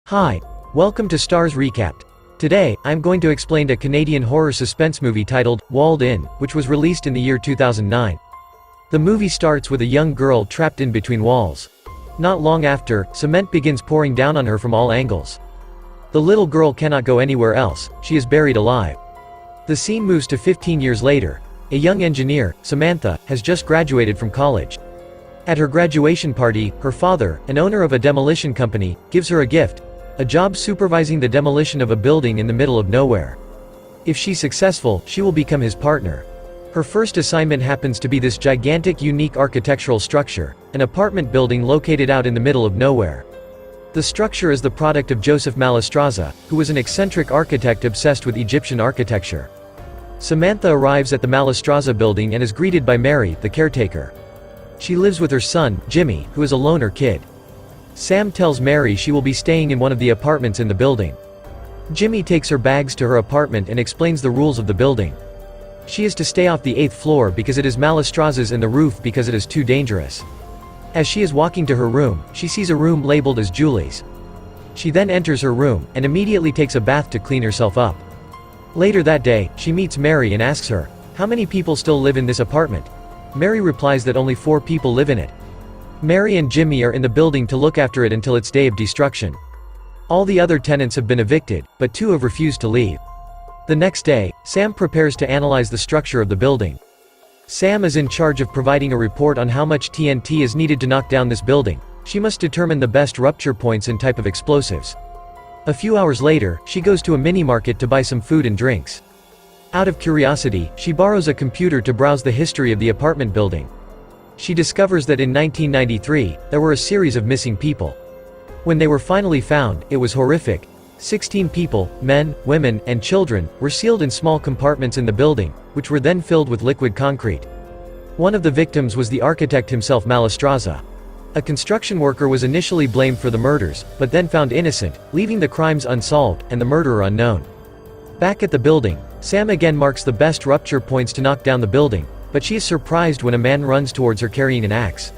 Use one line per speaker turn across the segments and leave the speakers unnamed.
Hi, welcome to Starz Recapped. Today, I'm going to explain a Canadian horror suspense movie titled, Walled In, which was released in the year 2009. The movie starts with a young girl trapped in between walls. Not long after, cement begins pouring down on her from all angles. The little girl cannot go anywhere else, she is buried alive. The scene moves to 15 years later. A young engineer, Samantha, has just graduated from college. At her graduation party, her father, an owner of a demolition company, gives her a gift. A job supervising the demolition of a building in the middle of nowhere. If she's successful, she will become his partner. Her first assignment happens to be this gigantic unique architectural structure, an apartment building located out in the middle of nowhere. The structure is the product of Joseph Mallestraza, who was an eccentric architect obsessed with Egyptian architecture. Samantha arrives at the Mallestraza building and is greeted by Mary, the caretaker. She lives with her son, Jimmy, who is a loner kid. Sam tells Mary she will be staying in one of the apartments in the building. Jimmy takes her bags to her apartment and explains the rules of the building. She is to stay off the 8th floor because it is Mallestraza's and the roof because it is too dangerous. As she is walking to her room, she sees a room labeled as Julie's. She then enters her room, and immediately takes a bath to clean herself up. Later that day, she meets Mary and asks her, "How many people still live in this apartment?" Mary replies that only 4 people live in it. Mary and Jimmy are in the building to look after it until its day of destruction. All the other tenants have been evicted, but 2 have refused to leave. The next day, Sam prepares to analyze the structure of the building. Sam is in charge of providing a report on how much TNT is needed to knock down this building. She must determine the best rupture points and type of explosives. A few hours later, she goes to a mini-market to buy some food and drinks. Out of curiosity, she borrows a computer to browse the history of the apartment building. She discovers that in 1993, there were a series of missing people. When they were finally found, it was horrific. 16 people, men, women, and children, were sealed in small compartments in the building, which were then filled with liquid concrete. One of the victims was the architect himself, Mallestraza. A construction worker was initially blamed for the murders, but then found innocent, leaving the crimes unsolved, and the murderer unknown. Back at the building, Sam again marks the best rupture points to knock down the building, but she is surprised when a man runs towards her carrying an axe.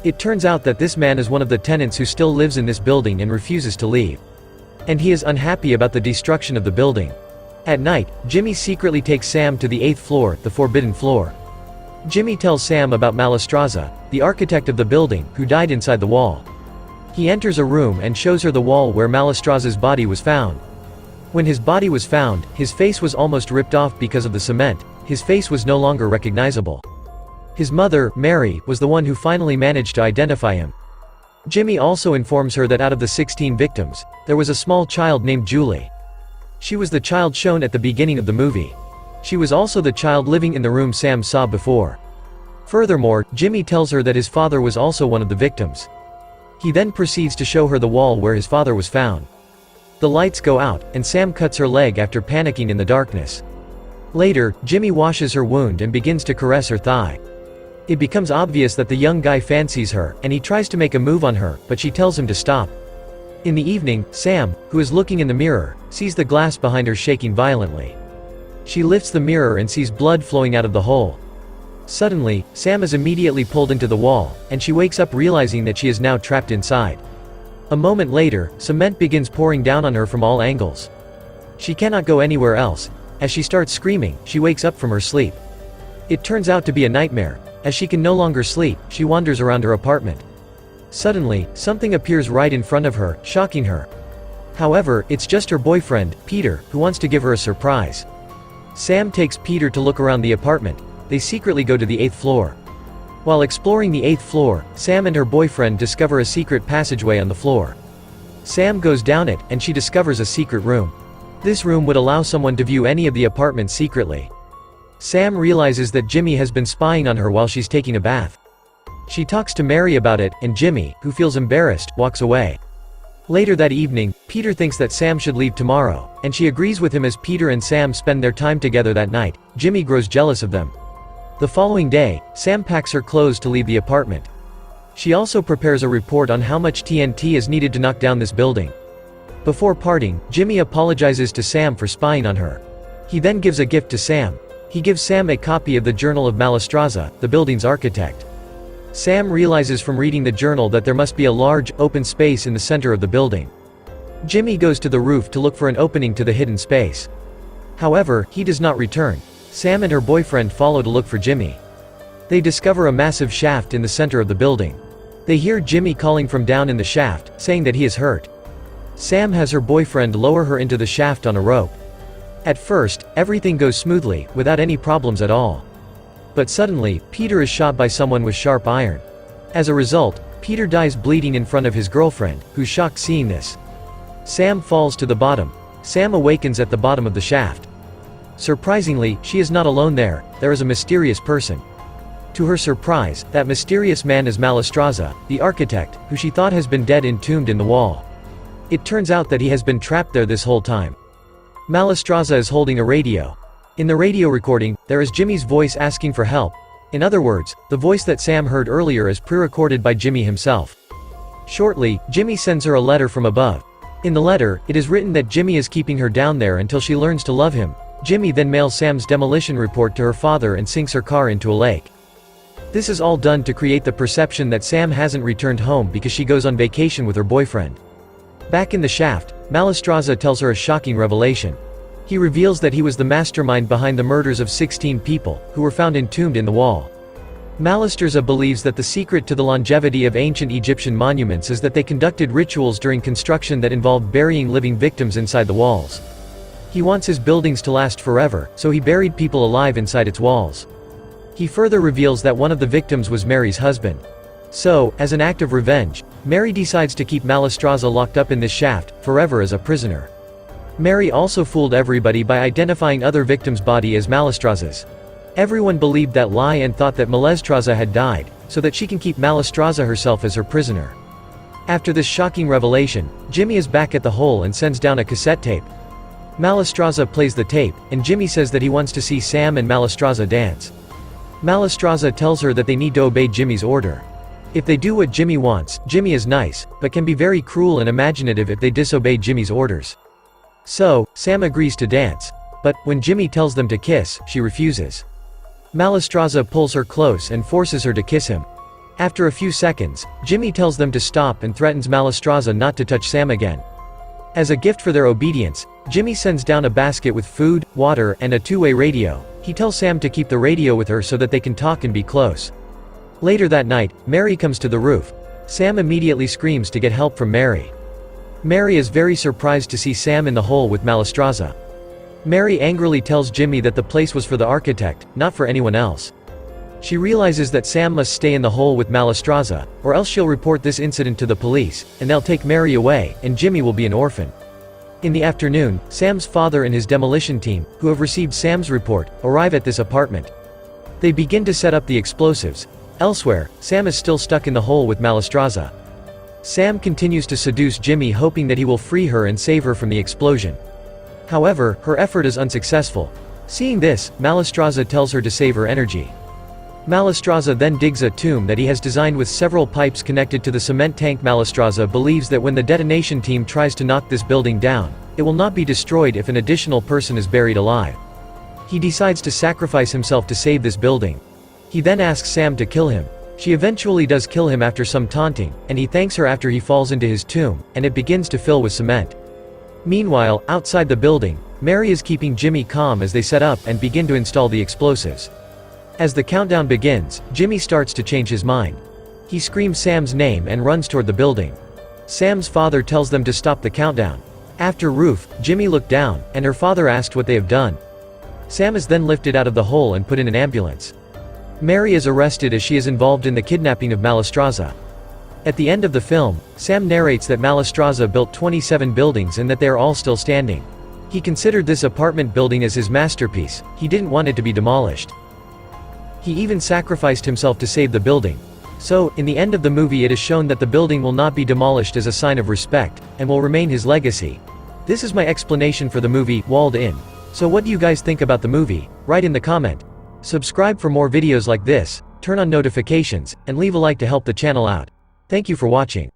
It turns out that this man is one of the tenants who still lives in this building and refuses to leave. And he is unhappy about the destruction of the building. At night, Jimmy secretly takes Sam to the 8th floor, the forbidden floor. Jimmy tells Sam about Mallestraza, the architect of the building, who died inside the wall. He enters a room and shows her the wall where Mallestraza's body was found. When his body was found, his face was almost ripped off because of the cement. His face was no longer recognizable. His mother, Mary, was the one who finally managed to identify him. Jimmy also informs her that out of the 16 victims, there was a small child named Julie. She was the child shown at the beginning of the movie. She was also the child living in the room Sam saw before. Furthermore, Jimmy tells her that his father was also one of the victims. He then proceeds to show her the wall where his father was found. The lights go out, and Sam cuts her leg after panicking in the darkness. Later, Jimmy washes her wound and begins to caress her thigh. It becomes obvious that the young guy fancies her, and he tries to make a move on her, but she tells him to stop. In the evening, Sam, who is looking in the mirror, sees the glass behind her shaking violently. She lifts the mirror and sees blood flowing out of the hole. Suddenly, Sam is immediately pulled into the wall, and she wakes up realizing that she is now trapped inside. A moment later, cement begins pouring down on her from all angles. She cannot go anywhere else. As she starts screaming, she wakes up from her sleep. It turns out to be a nightmare. As she can no longer sleep, she wanders around her apartment. Suddenly, something appears right in front of her, shocking her. However, it's just her boyfriend, Peter, who wants to give her a surprise. Sam takes Peter to look around the apartment. They secretly go to the 8th floor. While exploring the 8th floor, Sam and her boyfriend discover a secret passageway on the floor. Sam goes down it, and she discovers a secret room. This room would allow someone to view any of the apartments secretly. Sam realizes that Jimmy has been spying on her while she's taking a bath. She talks to Mary about it, and Jimmy, who feels embarrassed, walks away. Later that evening, Peter thinks that Sam should leave tomorrow, and she agrees with him as Peter and Sam spend their time together that night. Jimmy grows jealous of them. The following day, Sam packs her clothes to leave the apartment. She also prepares a report on how much TNT is needed to knock down this building. Before parting, Jimmy apologizes to Sam for spying on her. He then gives a gift to Sam. He gives Sam a copy of the Journal of Mallestraza, the building's architect. Sam realizes from reading the journal that there must be a large, open space in the center of the building. Jimmy goes to the roof to look for an opening to the hidden space. However, he does not return. Sam and her boyfriend follow to look for Jimmy. They discover a massive shaft in the center of the building. They hear Jimmy calling from down in the shaft, saying that he is hurt. Sam has her boyfriend lower her into the shaft on a rope. At first, everything goes smoothly, without any problems at all. But suddenly, Peter is shot by someone with sharp iron. As a result, Peter dies bleeding in front of his girlfriend, who's shocked seeing this. Sam falls to the bottom. Sam awakens at the bottom of the shaft. Surprisingly, she is not alone there is a mysterious person. To her surprise, that mysterious man is Malestraza, the architect, who she thought has been dead entombed in the wall. It turns out that he has been trapped there this whole time. Malestraza is holding a radio. In the radio recording, there is Jimmy's voice asking for help. In other words, the voice that Sam heard earlier is pre-recorded by Jimmy himself. Shortly, Jimmy sends her a letter from above. In the letter, it is written that Jimmy is keeping her down there until she learns to love him. Jimmy then mails Sam's demolition report to her father and sinks her car into a lake. This is all done to create the perception that Sam hasn't returned home because she goes on vacation with her boyfriend. Back in the shaft, Malestraza tells her a shocking revelation. He reveals that he was the mastermind behind the murders of 16 people, who were found entombed in the wall. Malestraza believes that the secret to the longevity of ancient Egyptian monuments is that they conducted rituals during construction that involved burying living victims inside the walls. He wants his buildings to last forever, so he buried people alive inside its walls. He further reveals that one of the victims was Mary's husband. So, as an act of revenge, Mary decides to keep Malestraza locked up in this shaft, forever as a prisoner. Mary also fooled everybody by identifying other victims' body as Malestraza's. Everyone believed that lie and thought that Malestraza had died, so that she can keep Malestraza herself as her prisoner. After this shocking revelation, Jimmy is back at the hole and sends down a cassette tape. Malestraza plays the tape, and Jimmy says that he wants to see Sam and Malestraza dance. Malestraza tells her that they need to obey Jimmy's order. If they do what Jimmy wants, Jimmy is nice, but can be very cruel and imaginative if they disobey Jimmy's orders. So, Sam agrees to dance. But, when Jimmy tells them to kiss, she refuses. Malestraza pulls her close and forces her to kiss him. After a few seconds, Jimmy tells them to stop and threatens Malestraza not to touch Sam again. As a gift for their obedience, Jimmy sends down a basket with food, water, and a two-way radio. He tells Sam to keep the radio with her so that they can talk and be close. Later that night, Mary comes to the roof. Sam immediately screams to get help from Mary. Mary is very surprised to see Sam in the hole with Malestraza. Mary angrily tells Jimmy that the place was for the architect, not for anyone else. She realizes that Sam must stay in the hole with Malestraza, or else she'll report this incident to the police, and they'll take Mary away, and Jimmy will be an orphan. In the afternoon, Sam's father and his demolition team, who have received Sam's report, arrive at this apartment. They begin to set up the explosives. Elsewhere, Sam is still stuck in the hole with Malestraza. Sam continues to seduce Jimmy, hoping that he will free her and save her from the explosion. However, her effort is unsuccessful. Seeing this, Malestraza tells her to save her energy. Malestraza then digs a tomb that he has designed with several pipes connected to the cement tank. Malestraza believes that when the detonation team tries to knock this building down, it will not be destroyed if an additional person is buried alive. He decides to sacrifice himself to save this building. He then asks Sam to kill him. She eventually does kill him after some taunting, and he thanks her after he falls into his tomb, and it begins to fill with cement. Meanwhile, outside the building, Mary is keeping Jimmy calm as they set up and begin to install the explosives. As the countdown begins, Jimmy starts to change his mind. He screams Sam's name and runs toward the building. Sam's father tells them to stop the countdown. After Ruth, Jimmy looked down, and her father asked what they have done. Sam is then lifted out of the hole and put in an ambulance. Mary is arrested as she is involved in the kidnapping of Malestraza. At the end of the film, Sam narrates that Malestraza built 27 buildings and that they are all still standing. He considered this apartment building as his masterpiece. He didn't want it to be demolished. He even sacrificed himself to save the building. So, in the end of the movie, it is shown that the building will not be demolished as a sign of respect, and will remain his legacy. This is my explanation for the movie, Walled In. So what do you guys think about the movie? Write in the comment. Subscribe for more videos like this, turn on notifications, and leave a like to help the channel out. Thank you for watching.